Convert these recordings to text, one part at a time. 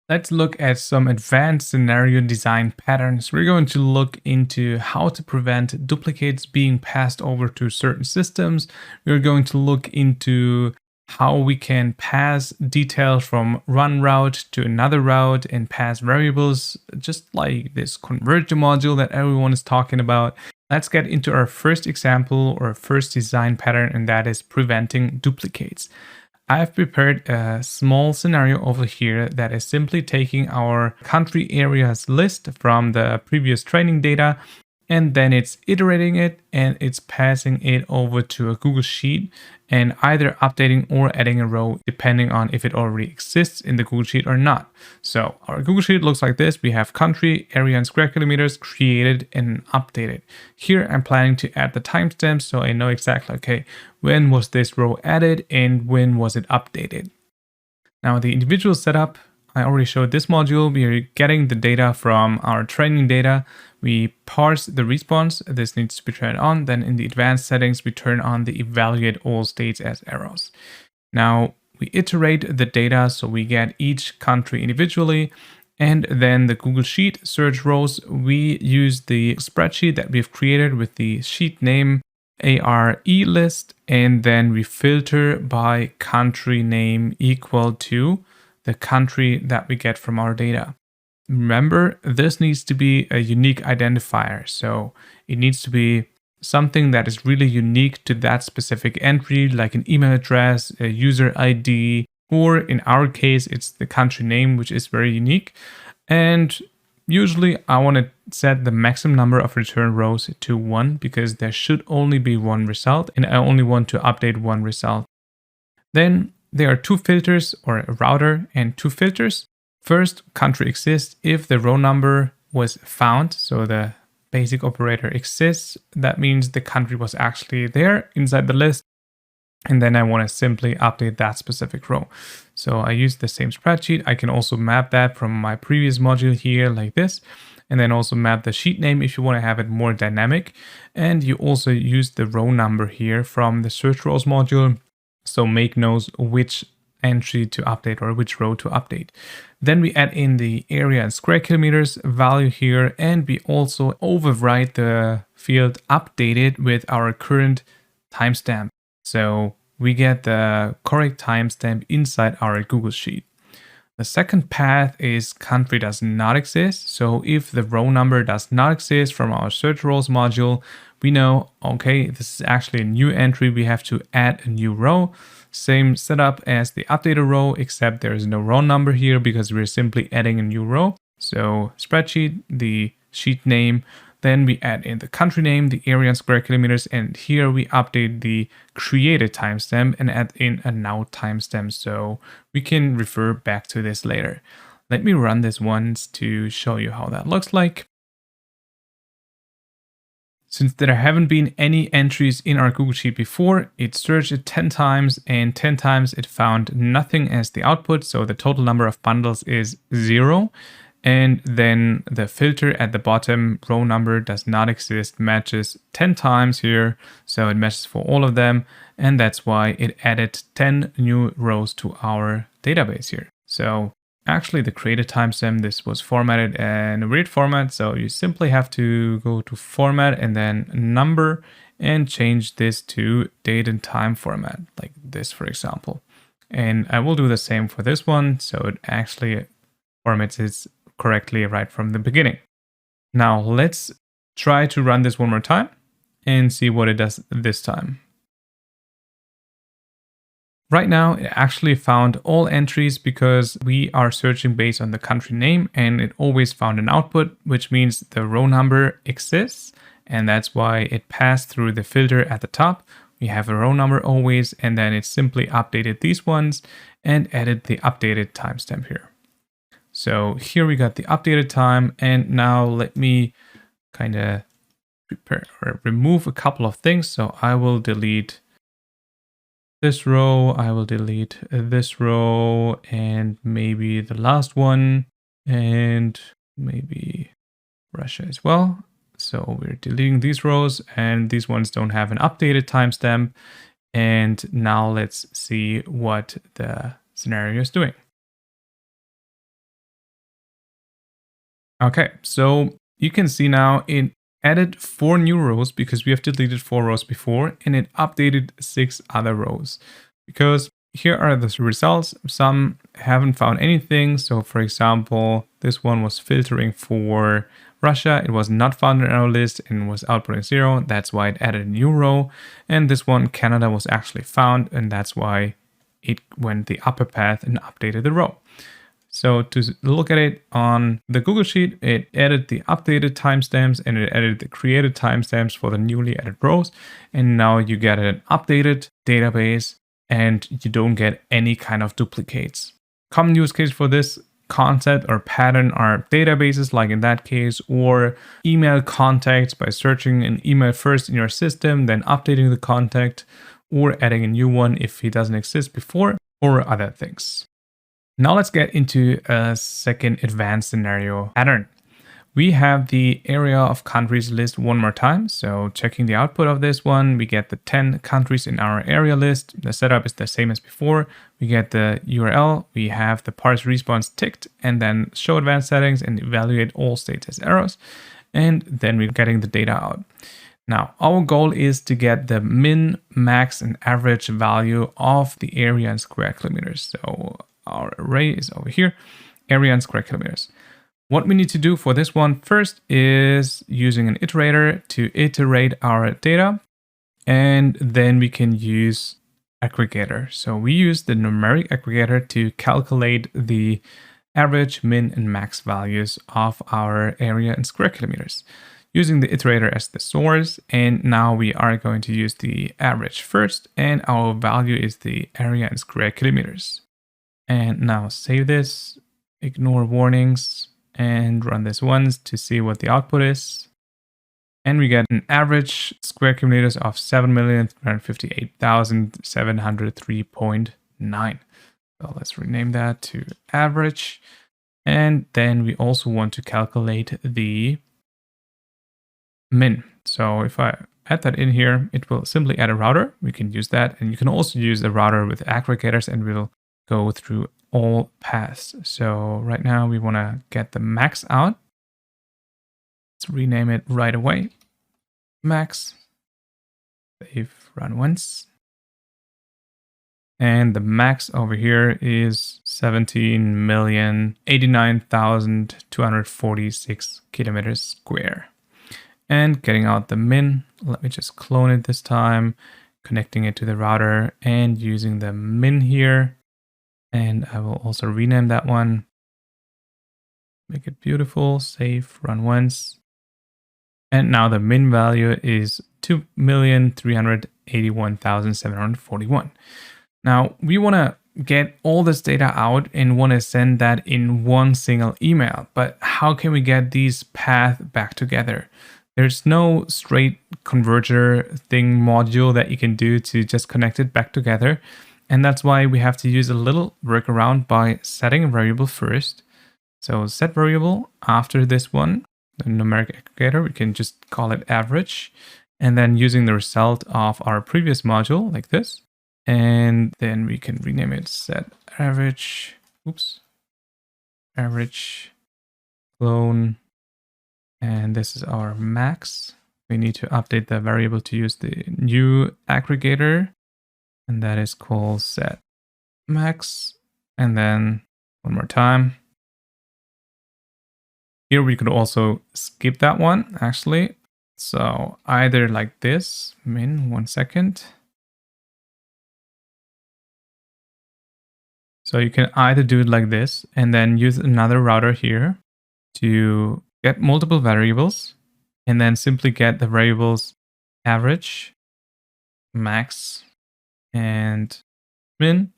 Let's look at some advanced scenario design patterns. We're going to look into how to prevent duplicates being passed over to certain systems. We're going to look into how we can pass details from one route to another route and pass variables, just like this converter module that everyone is talking about. Let's get into our first example or first design pattern, and that is preventing duplicates. I've prepared a small scenario over here that is simply taking our country areas list from the previous training data, and then it's iterating it and it's passing it over to a Google Sheet and either updating or adding a row depending on if it already exists in the Google Sheet or not. So our Google Sheet looks like this. We have country, area, and square kilometers created and updated. Here I'm planning to add the timestamps so I know exactly, okay, when was this row added and when was it updated. Now the individual setup, I already showed this module. We are getting the data from our training data. We parse the response. This needs to be turned on. Then in the advanced settings, we turn on the evaluate all states as arrows. Now we iterate the data so we get each country individually. And then the Google Sheet search rows, we use the spreadsheet that we've created with the sheet name ARE list. And then we filter by country name equal to the country that we get from our data. Remember, this needs to be a unique identifier. So it needs to be something that is really unique to that specific entry, like an email address, a user ID, or in our case, it's the country name, which is very unique. And usually I want to set the maximum number of return rows to 1 because there should only be one result and I only want to update one result. Then there are two filters, or a router and two filters. First, country exists if the row number was found. So the basic operator exists. That means the country was actually there inside the list. And then I want to simply update that specific row. So I use the same spreadsheet. I can also map that from my previous module here like this. And then also map the sheet name if you want to have it more dynamic. And you also use the row number here from the search rows module. So make knows which entry to update or which row to update. Then we add in the area and square kilometers value here, and we also overwrite the field updated with our current timestamp. So we get the correct timestamp inside our Google Sheet. The second path is country does not exist. So if the row number does not exist from our search rows module, we know, okay, this is actually a new entry. We have to add a new row. Same setup as the updated row, except there is no row number here because we're simply adding a new row. So spreadsheet, the sheet name, then we add in the country name, the area and square kilometers, and here we update the created timestamp and add in a now timestamp so we can refer back to this later. Let me run this once to show you how that looks like. Since there haven't been any entries in our Google Sheet before, it searched it 10 times and 10 times it found nothing as the output. So the total number of bundles is 0. And then the filter at the bottom, row number does not exist, matches 10 times here. So it matches for all of them. And that's why it added 10 new rows to our database here. So actually the created timestamp, this was formatted in a weird format. So you simply have to go to format and then number and change this to date and time format, like this, for example. And I will do the same for this one. So it actually formats it correctly right from the beginning. Now let's try to run this one more time and see what it does this time. Right now, it actually found all entries because we are searching based on the country name and it always found an output, which means the row number exists. And that's why it passed through the filter at the top. We have a row number always, and then it simply updated these ones and added the updated timestamp here. So here we got the updated time, and now let me kind of prepare or remove a couple of things. So I will delete this row, I will delete this row, and maybe the last one, and maybe Russia as well. So we're deleting these rows, and these ones don't have an updated timestamp. And now let's see what the scenario is doing. Okay, so you can see now it added 4 new rows because we have deleted 4 rows before, and it updated 6 other rows. Because here are the results. Some haven't found anything. So for example, this one was filtering for Russia. It was not found in our list and was outputting 0. That's why it added a new row. And this one, Canada, was actually found, and that's why it went the upper path and updated the row. So to look at it on the Google Sheet, it added the updated timestamps and it added the created timestamps for the newly added rows. And now you get an updated database and you don't get any kind of duplicates. Common use case for this concept or pattern are databases, like in that case, or email contacts by searching an email first in your system, then updating the contact, or adding a new one if he doesn't exist before, or other things. Now let's get into a second advanced scenario pattern. We have the area of countries list one more time. So checking the output of this one, we get the 10 countries in our area list. The setup is the same as before. We get the URL, we have the parse response ticked, and then show advanced settings and evaluate all states as arrows. And then we're getting the data out. Now, our goal is to get the min, max, and average value of the area in square kilometers. So our array is over here, area in square kilometers. What we need to do for this one first is using an iterator to iterate our data, and then we can use aggregator. So we use the numeric aggregator to calculate the average, min, and max values of our area in square kilometers, using the iterator as the source. And now we are going to use the average first, and our value is the area in square kilometers. And now save this, ignore warnings, and run this once to see what the output is. And we get an average square kilometers of 7,358,703.9. So let's rename that to average. And then we also want to calculate the min. So if I add that in here, it will simply add a router. We can use that. And you can also use the router with aggregators, and we'll go through all paths. So right now we want to get the max out. Let's rename it right away. Max. Save, run once. And the max over here is 17,089,246 kilometers square. And getting out the min, let me just clone it this time, connecting it to the router and using the min here. And I will also rename that one. Make it beautiful, save, run once. And now the min value is 2,381,741. Now we want to get all this data out and want to send that in one single email. But how can we get these paths back together? There's no straight converter thing module that you can do to just connect it back together. And that's why we have to use a little workaround by setting a variable first. So set variable after this one, the numeric aggregator, we can just call it average. And then using the result of our previous module like this. And then we can rename it set average, average clone. And this is our max. We need to update the variable to use the new aggregator. And that is called set max. And then one more time. Here we could also skip that one, actually. So either like this, min, 1 second. So you can either do it like this and then use another router here to get multiple variables and then simply get the variables average, max, and min.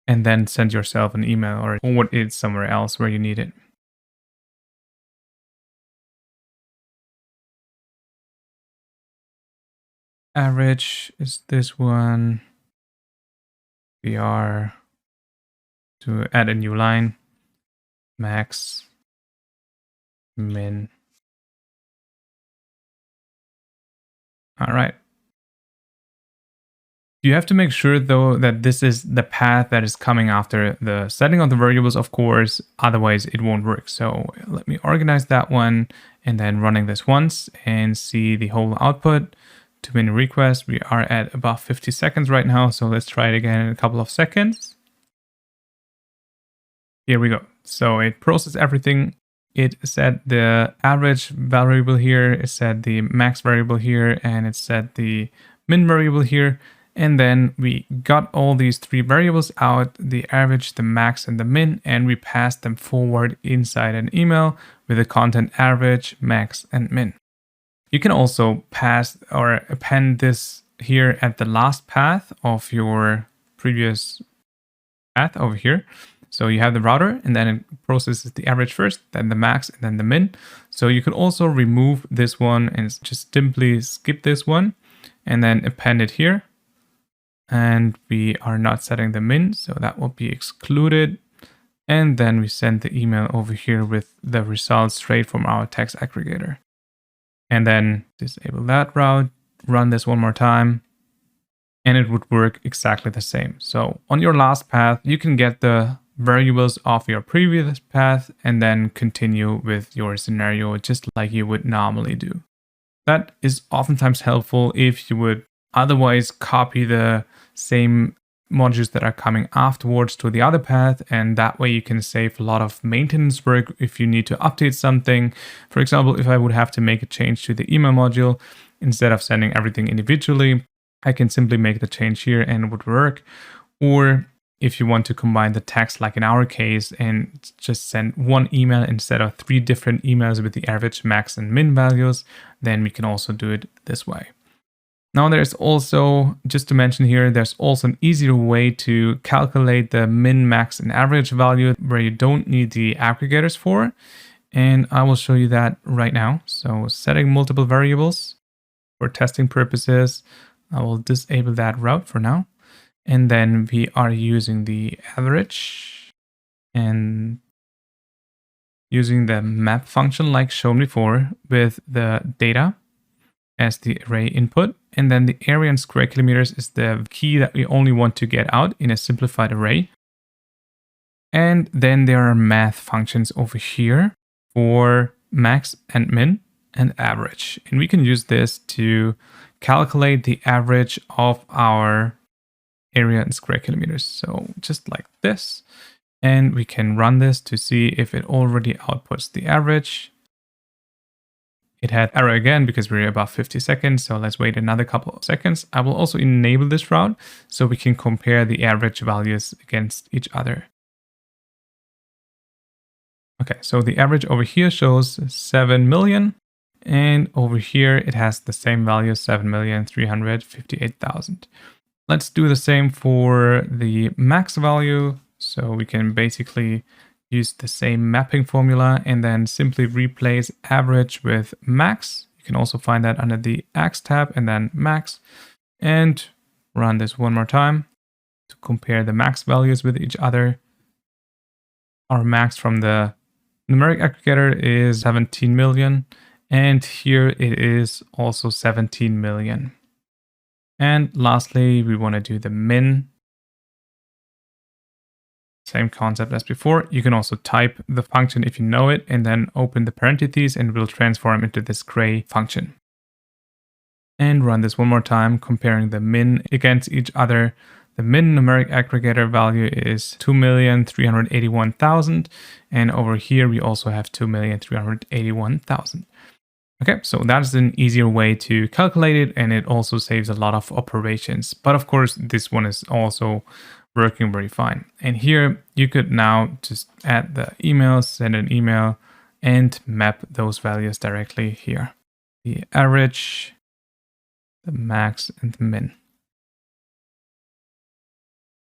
And then send yourself an email or forward it somewhere else where you need it. Average is this one. We are to add a new line, max, min. All right. You have to make sure though that this is the path that is coming after the setting of the variables, of course, otherwise it won't work. So let me organize that one and then running this once and see the whole output. Too many requests. We are at about 50 seconds right now. So let's try it again in a couple of seconds. Here we go. So it processed everything. It set the average variable here. It set the max variable here, and it set the min variable here. And then we got all these three variables out, the average, the max, and the min, and we passed them forward inside an email with the content average, max, and min. You can also pass or append this here at the last path of your previous path over here. So you have the router and then it processes the average first, then the max, and then the min. So you could also remove this one and just simply skip this one and then append it here. And we are not setting the min, so that will be excluded. And then we send the email over here with the results straight from our text aggregator. And then disable that route, run this one more time, and it would work exactly the same. So on your last path, you can get the variables of your previous path and then continue with your scenario just like you would normally do. That is oftentimes helpful if you would otherwise copy the same modules that are coming afterwards to the other path, and that way you can save a lot of maintenance work if you need to update something. For example, if I would have to make a change to the email module, instead of sending everything individually, I can simply make the change here and it would work. Or if you want to combine the text, like in our case, and just send one email instead of 3 different emails with the average, max, and min values, then we can also do it this way. Now there's also, just to mention here, there's also an easier way to calculate the min, max, and average value where you don't need the aggregators for. And I will show you that right now. So setting multiple variables for testing purposes, I will disable that route for now. And then we are using the average and using the map function like shown before with the data as the array input. And then the area and square kilometers is the key that we only want to get out in a simplified array. And then there are math functions over here for max and min and average. And we can use this to calculate the average of our area and square kilometers. So just like this. And we can run this to see if it already outputs the average. It had error again because we're about 50 seconds. So let's wait another couple of seconds. I will also enable this route so we can compare the average values against each other. Okay, so the average over here shows 7 million. And over here, it has the same value, 7,358,000. Let's do the same for the max value. So we can basically use the same mapping formula and then simply replace average with max. You can also find that under the X tab and then max. And run this one more time to compare the max values with each other. Our max from the numeric aggregator is 17 million. And here it is also 17 million. And lastly, we want to do the min. Same concept as before. You can also type the function if you know it and then open the parentheses and it will transform into this gray function. And run this one more time, comparing the min against each other. The min numeric aggregator value is 2,381,000. And over here, we also have 2,381,000. Okay, so that's an easier way to calculate it, and it also saves a lot of operations. But of course, this one is also working very fine. And here you could now just add the email, send an email, and map those values directly here. The average, the max, and the min.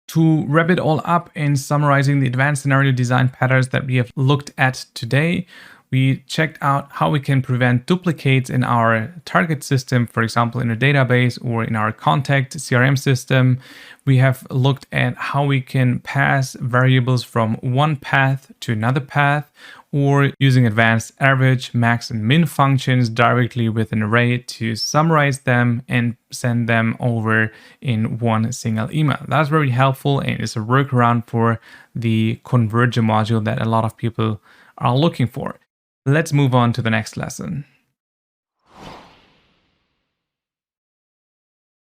To wrap it all up in summarizing the advanced scenario design patterns that we have looked at today, we checked out how we can prevent duplicates in our target system, for example, in a database or in our contact CRM system. We have looked at how we can pass variables from one path to another path, or using advanced average, max, and min functions directly with an array to summarize them and send them over in one single email. That's very helpful and it's a workaround for the converger module that a lot of people are looking for. Let's move on to the next lesson.